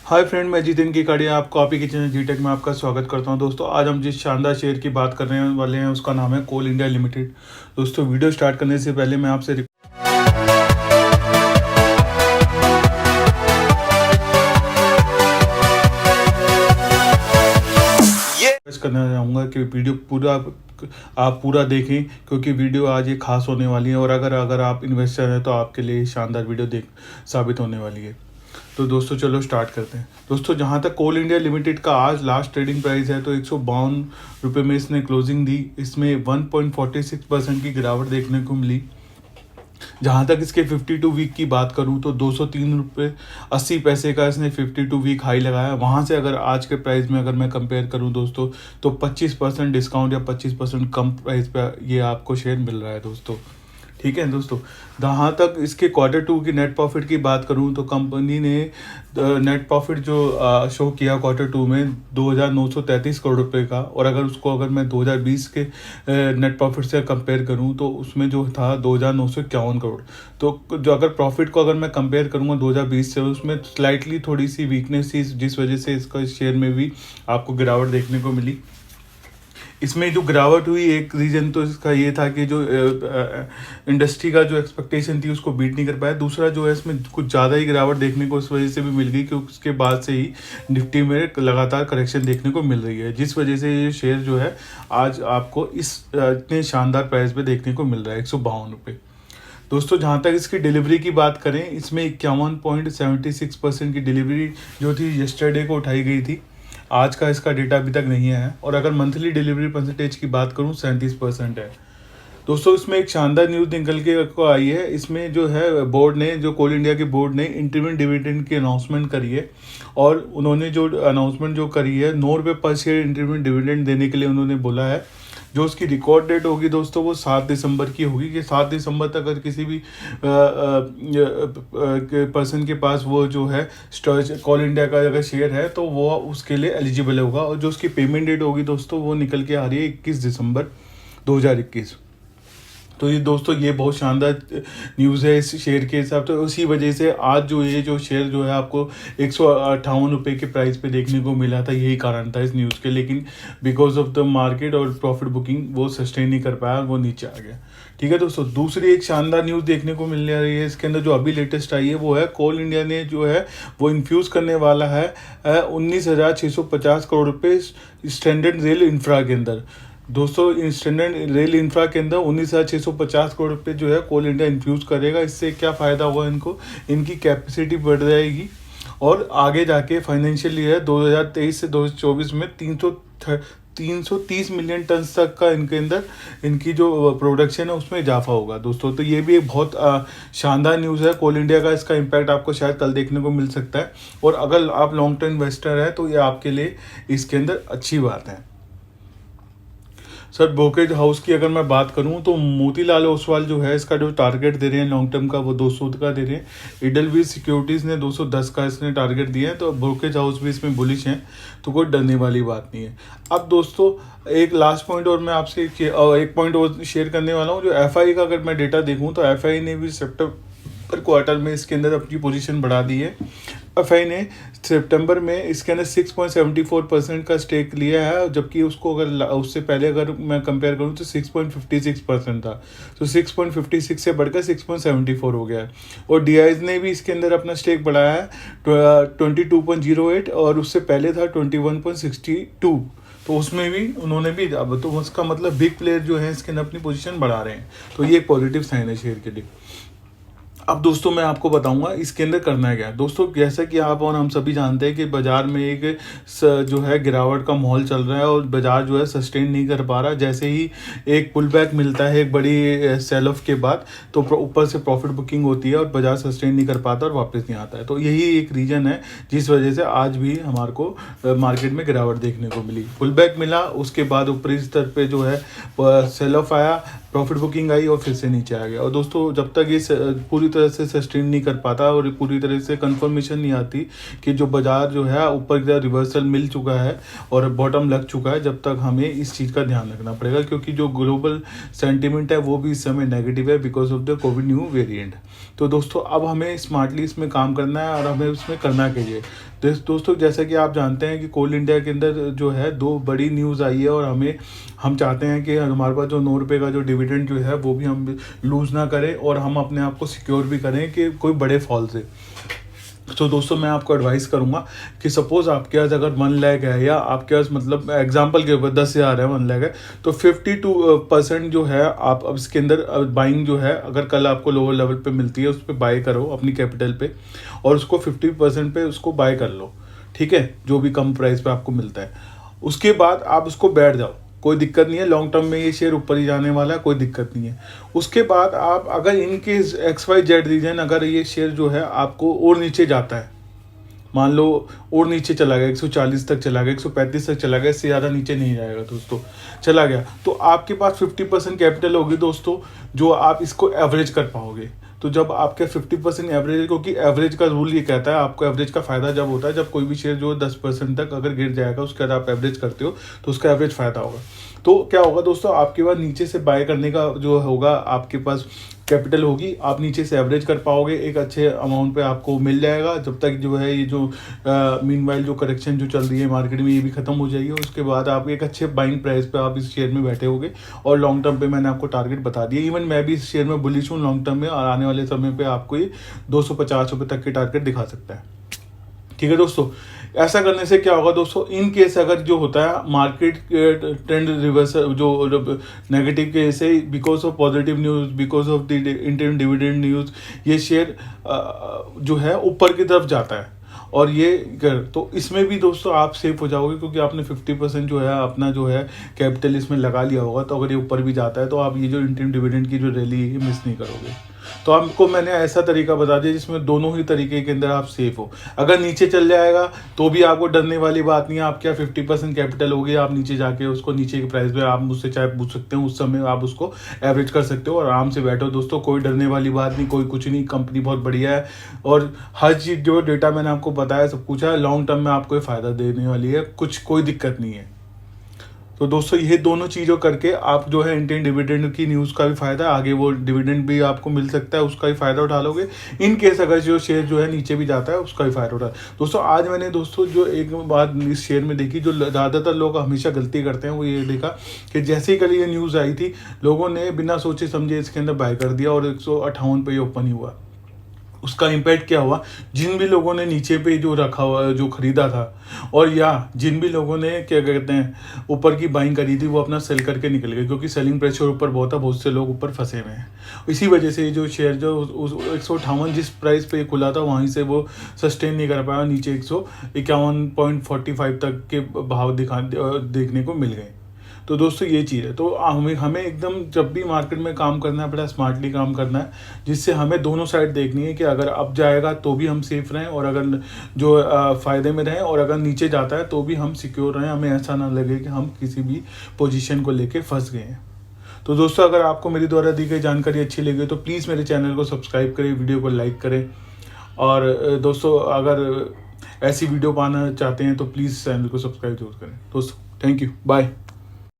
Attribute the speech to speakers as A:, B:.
A: Hi friend, मैं जितिन केकाड़िया आपको आप ही के चैनल जी टेक में आपका स्वागत करता हूं। दोस्तों, आज हम जिस शानदार शेयर की बात करने वाले हैं उसका नाम है कोल इंडिया लिमिटेड। दोस्तों, वीडियो स्टार्ट करने से पहले मैं आपसे रिक्वेस्ट करना चाहूँगा कि वीडियो आप पूरा देखें, क्योंकि वीडियो आज ये खास होने वाली है और अगर आप इन्वेस्टर हैं तो आपके लिए शानदार वीडियो साबित होने वाली है। तो दोस्तों, चलो स्टार्ट करते हैं। दोस्तों, जहां तक कोल इंडिया लिमिटेड का आज लास्ट ट्रेडिंग प्राइस है तो 152 रुपये में इसने क्लोजिंग दी। इसमें 1.46% की गिरावट देखने को मिली। जहां तक इसके 52 वीक की बात करूं तो 203 रुपये 80 पैसे का इसने 52 वीक हाई लगाया। वहां से अगर आज के प्राइस में अगर मैं कंपेयर करूं दोस्तों, तो 25% डिस्काउंट या 25% कम प्राइस पे ये आपको शेयर मिल रहा है दोस्तों। ठीक है दोस्तों, जहाँ तक इसके Q2 की नेट प्रॉफिट की बात करूँ तो कंपनी ने नेट प्रॉफिट जो शो किया Q2 में 2,933 करोड़ रुपए का, और अगर मैं 2020 के नेट प्रॉफिट से कंपेयर करूँ तो उसमें जो था 2,951 करोड़। तो जो अगर प्रॉफिट को अगर मैं कंपेयर करूँगा 2020 से, उसमें स्लाइटली थोड़ी सी वीकनेस थी, जिस वजह से इसका शेयर में भी आपको गिरावट देखने को मिली। इसमें जो गिरावट हुई, एक रीज़न तो इसका ये था कि जो इंडस्ट्री का जो एक्सपेक्टेशन थी उसको बीट नहीं कर पाया। दूसरा जो है, इसमें कुछ ज़्यादा ही गिरावट देखने को इस वजह से भी मिल गई कि उसके बाद से ही निफ्टी में लगातार करेक्शन देखने को मिल रही है, जिस वजह से ये शेयर जो है आज आपको इस इतने शानदार प्राइस पे देखने को मिल रहा है, 152 रुपये। दोस्तों, जहाँ तक इसकी डिलीवरी की बात करें, इसमें 51.76% की डिलीवरी जो थी यस्टरडे को उठाई गई थी। आज का इसका डेटा अभी तक नहीं है। और अगर मंथली डिलीवरी परसेंटेज की बात करूं 37% है। दोस्तों, इसमें एक शानदार न्यूज़ निकल के को आई है। इसमें जो है बोर्ड ने, जो कोल इंडिया के बोर्ड ने इंटरमिन डिविडेंड की अनाउंसमेंट करी है, और उन्होंने जो अनाउंसमेंट जो करी है 9 रुपये पर शेयर इंटरमिन डिविडेंड देने के लिए उन्होंने बोला है। जो उसकी रिकॉर्ड डेट होगी दोस्तों, वो 7 दिसंबर की होगी। कि 7 दिसंबर तक अगर किसी भी पर्सन के पास वो जो है कोल इंडिया का अगर शेयर है तो वो उसके लिए एलिजिबल होगा। और जो उसकी पेमेंट डेट होगी दोस्तों, वो निकल के आ रही है 21 दिसंबर 2021। तो ये दोस्तों, ये बहुत शानदार न्यूज़ है इस शेयर के हिसाब से। उसी वजह से आज जो शेयर जो है आपको 158 रुपये के प्राइस पे देखने को मिला था। यही कारण था इस न्यूज़ के, लेकिन बिकॉज ऑफ द मार्केट और प्रॉफिट बुकिंग वो सस्टेन नहीं कर पाया, वो नीचे आ गया। ठीक है दोस्तों, दूसरी एक शानदार न्यूज़ देखने को मिलने रही है इसके अंदर, जो अभी लेटेस्ट आई है, वो है कोल इंडिया ने जो है वो इन्फ्यूज़ करने वाला है 19,650 करोड़ रुपये स्टैंडर्ड रेल इंफ्रा के अंदर। दोस्तों, स्टैंडर्ड रेल इंफ्रा के अंदर 19,650 करोड़ रुपये जो है कोल इंडिया इन्फ्यूज़ करेगा। इससे क्या फ़ायदा हुआ इनको, इनकी कैपेसिटी बढ़ जाएगी, और आगे जाके फाइनेंशियल ईयर 2023 से 2024 में 330 मिलियन टन तक का इनके अंदर इनकी जो प्रोडक्शन है उसमें इजाफा होगा दोस्तों। तो ये भी एक बहुत शानदार न्यूज़ है कोल इंडिया का। इसका इम्पैक्ट आपको शायद कल देखने को मिल सकता है, और अगर आप लॉन्ग टर्म इन्वेस्टर हैं तो ये आपके लिए इसके अंदर अच्छी बात है। सर, ब्रोकरेज हाउस की अगर मैं बात करूं तो मोतीलाल ओसवाल जो है, इसका जो टारगेट दे रहे हैं लॉन्ग टर्म का, वो 200 का दे रहे हैं। इडलवीज सिक्योरिटीज़ ने 210 का इसने टारगेट दिया है। तो ब्रोकरेज हाउस भी इसमें बुलिश हैं, तो कोई डरने वाली बात नहीं है। अब दोस्तों, एक लास्ट पॉइंट और मैं आपसे एक पॉइंट और शेयर करने वाला हूँ। जो FI का अगर मैं डेटा देखूँ तो FI ने भी सितंबर क्वार्टर में इसके अंदर अपनी पोजीशन बढ़ा दी है। FI ने सितंबर में इसके अंदर 6.74% का स्टेक लिया है, जबकि उसको अगर उससे पहले अगर मैं कंपेयर करूँ तो 6.56% था। तो 6.56 से बढ़कर 6.74 हो गया है। और DIs ने भी इसके अंदर अपना स्टेक बढ़ाया है 22.08, और उससे पहले था 21.62। तो उसमें भी उन्होंने भी, अब तो उसका मतलब बिग प्लेयर जो है इसके अंदर अपनी पोजीशन बढ़ा रहे हैं। तो ये एक पॉजिटिव साइन है शेयर के लिए। अब दोस्तों, मैं आपको बताऊंगा इसके अंदर करना है क्या। दोस्तों, जैसा कि आप और हम सभी जानते हैं कि बाज़ार में एक जो है गिरावट का माहौल चल रहा है, और बाज़ार जो है सस्टेन नहीं कर पा रहा। जैसे ही एक पुल बैक मिलता है एक बड़ी सेल ऑफ के बाद, तो ऊपर से प्रॉफिट बुकिंग होती है और बाज़ार सस्टेन नहीं कर पाता और वापस नहीं आता है। तो यही एक रीज़न है जिस वजह से आज भी हमारे को मार्केट में गिरावट देखने को मिली। पुल बैक मिला, उसके बाद ऊपरी स्तर पर जो है सेल ऑफ आया, प्रॉफिट बुकिंग आई और फिर से नीचे आ गया। और दोस्तों जब तक ये पूरी तरह से सस्टेन नहीं कर पाता और पूरी तरह से कंफर्मेशन नहीं आती कि जो बाजार जो है ऊपर की तरफ रिवर्सल मिल चुका है और बॉटम लग चुका है, जब तक हमें इस चीज़ का ध्यान रखना पड़ेगा, क्योंकि जो ग्लोबल सेंटिमेंट है वो भी इस समय नेगेटिव है because of the Covid new variant. तो दोस्तों अब हमें स्मार्टली इसमें काम करना है और हमें उसमें करना चाहिए। दोस्तों जैसा कि आप जानते हैं कि कोल इंडिया के अंदर जो है 2 बड़ी न्यूज़ आई है और हम चाहते हैं कि हमारे पास जो 9 रुपये का जो डिविडेंड जो है वो भी हम लूज़ ना करें और हम अपने आप को सिक्योर भी करें कि कोई बड़े फॉल से। तो दोस्तों मैं आपको एडवाइस करूंगा कि सपोज़ आपके पास अगर 1 लाख है या आपके पास मतलब एग्जांपल के ऊपर 10,000 है, 1 लाख है, तो 52% जो है आप अब इसके अंदर बाइंग जो है अगर कल आपको लोअर लेवल पे मिलती है उस पर बाय करो अपनी कैपिटल पे और उसको 50% पे उसको बाय कर लो, ठीक है, जो भी कम प्राइस पे आपको मिलता है। उसके बाद आप उसको बैठ जाओ, कोई दिक्कत नहीं है, लॉन्ग टर्म में ये शेयर ऊपर ही जाने वाला है, कोई दिक्कत नहीं है। उसके बाद आप अगर इनके XYZ रीजन अगर ये शेयर जो है आपको और नीचे जाता है, मान लो और नीचे चला गया 140 तक चला गया, 135 तक चला गया, इससे ज़्यादा नीचे नहीं जाएगा दोस्तों, चला गया, तो आपके पास 50% कैपिटल होगी दोस्तों, जो आप इसको एवरेज कर पाओगे। तो जब आपके 50% एवरेज है, क्योंकि एवरेज का रूल ये कहता है आपको एवरेज का फ़ायदा जब होता है जब कोई भी शेयर जो 10% तक अगर गिर जाएगा उसके बाद आप एवरेज करते हो तो उसका एवरेज फ़ायदा होगा। तो क्या होगा दोस्तों, आपके पास नीचे से बाय करने का जो होगा आपके पास कैपिटल होगी, आप नीचे से एवरेज कर पाओगे, एक अच्छे अमाउंट पे आपको मिल जाएगा। जब तक जो है ये जो मीनवाइल जो करेक्शन जो चल रही है मार्केट में ये भी खत्म हो जाएगी, उसके बाद आप एक अच्छे बाइंग प्राइस पे आप इस शेयर में बैठे होगे और लॉन्ग टर्म पे मैंने आपको टारगेट बता दिया। इवन मैं भी इस शेयर में बुलिश हूँ लॉन्ग टर्म में, और आने वाले समय पर आपको ये 250 रुपये तक के टारगेट दिखा सकता है, ठीक है दोस्तों। ऐसा करने से क्या होगा दोस्तों, इन केस अगर जो होता है मार्केट ट्रेंड रिवर्सल जो नेगेटिव केस है because of positive news, because of the interim dividend news, ये शेयर जो है ऊपर की तरफ जाता है और ये तो इसमें भी दोस्तों आप सेफ हो जाओगे, क्योंकि आपने 50% जो है अपना जो है कैपिटल इसमें लगा लिया होगा। तो अगर ये ऊपर भी जाता है तो आप ये जो इंटरम डिविडेंड की जो रैली है मिस नहीं करोगे। तो आपको मैंने ऐसा तरीका बता दिया जिसमें दोनों ही तरीके के अंदर आप सेफ हो। अगर नीचे चल जाएगा तो भी आपको डरने वाली बात नहीं है, आप क्या 50% कैपिटल हो गया, आप नीचे जाके उसको नीचे के प्राइस पे आप मुझसे चाहे पूछ सकते हो, उस समय आप उसको एवरेज कर सकते हो और आराम से बैठो दोस्तों, कोई डरने वाली बात नहीं, कोई कुछ नहीं, कंपनी बहुत बढ़िया है और हर चीज़ जो डेटा मैंने आपको बताया सब कुछ है, लॉन्ग टर्म में आपको फ़ायदा देने वाली है, कुछ कोई दिक्कत नहीं है। तो दोस्तों ये दोनों चीज़ों करके आप जो है इंटेंट डिविडेंड की न्यूज़ का भी फ़ायदा, आगे वो डिविडेंड भी आपको मिल सकता है, उसका भी फ़ायदा उठा लोगे। इन केस अगर जो शेयर जो है नीचे भी जाता है उसका भी फ़ायदा उठा। दोस्तों आज मैंने दोस्तों जो एक बात इस शेयर में देखी, जो ज़्यादातर लोग हमेशा गलती करते हैं, वो ये देखा कि जैसे ही कल ये न्यूज़ आई थी लोगों ने बिना सोचे समझे इसके अंदर बाय कर दिया और 158 पे ये ओपन ही हुआ। उसका इम्पैक्ट क्या हुआ, जिन भी लोगों ने नीचे पे जो रखा हुआ जो खरीदा था और या जिन भी लोगों ने क्या कहते हैं ऊपर की बाइंग करी थी वो अपना सेल करके निकल गए, क्योंकि सेलिंग प्रेशर ऊपर बहुत था, बहुत से लोग ऊपर फंसे हुए हैं। इसी वजह से जो शेयर जो 158 जिस प्राइस पे खुला था वहीं से वो सस्टेन नहीं कर पाया, नीचे 151.45 तक के भाव देखने को मिल गए। तो दोस्तों ये चीज़ है, तो हमें एकदम जब भी मार्केट में काम करना है बड़ा स्मार्टली काम करना है, जिससे हमें दोनों साइड देखनी है कि अगर अप जाएगा तो भी हम सेफ रहें और अगर जो फ़ायदे में रहें, और अगर नीचे जाता है तो भी हम सिक्योर रहें, हमें ऐसा ना लगे कि हम किसी भी पोजीशन को लेके फंस गए हैं। तो दोस्तों अगर आपको मेरी द्वारा दी गई जानकारी अच्छी लगी तो प्लीज़ मेरे चैनल को सब्सक्राइब करें, वीडियो को लाइक करें, और दोस्तों अगर ऐसी वीडियो पाना चाहते हैं तो प्लीज़ चैनल को सब्सक्राइब जरूर करें। दोस्तों थैंक यू, बाय।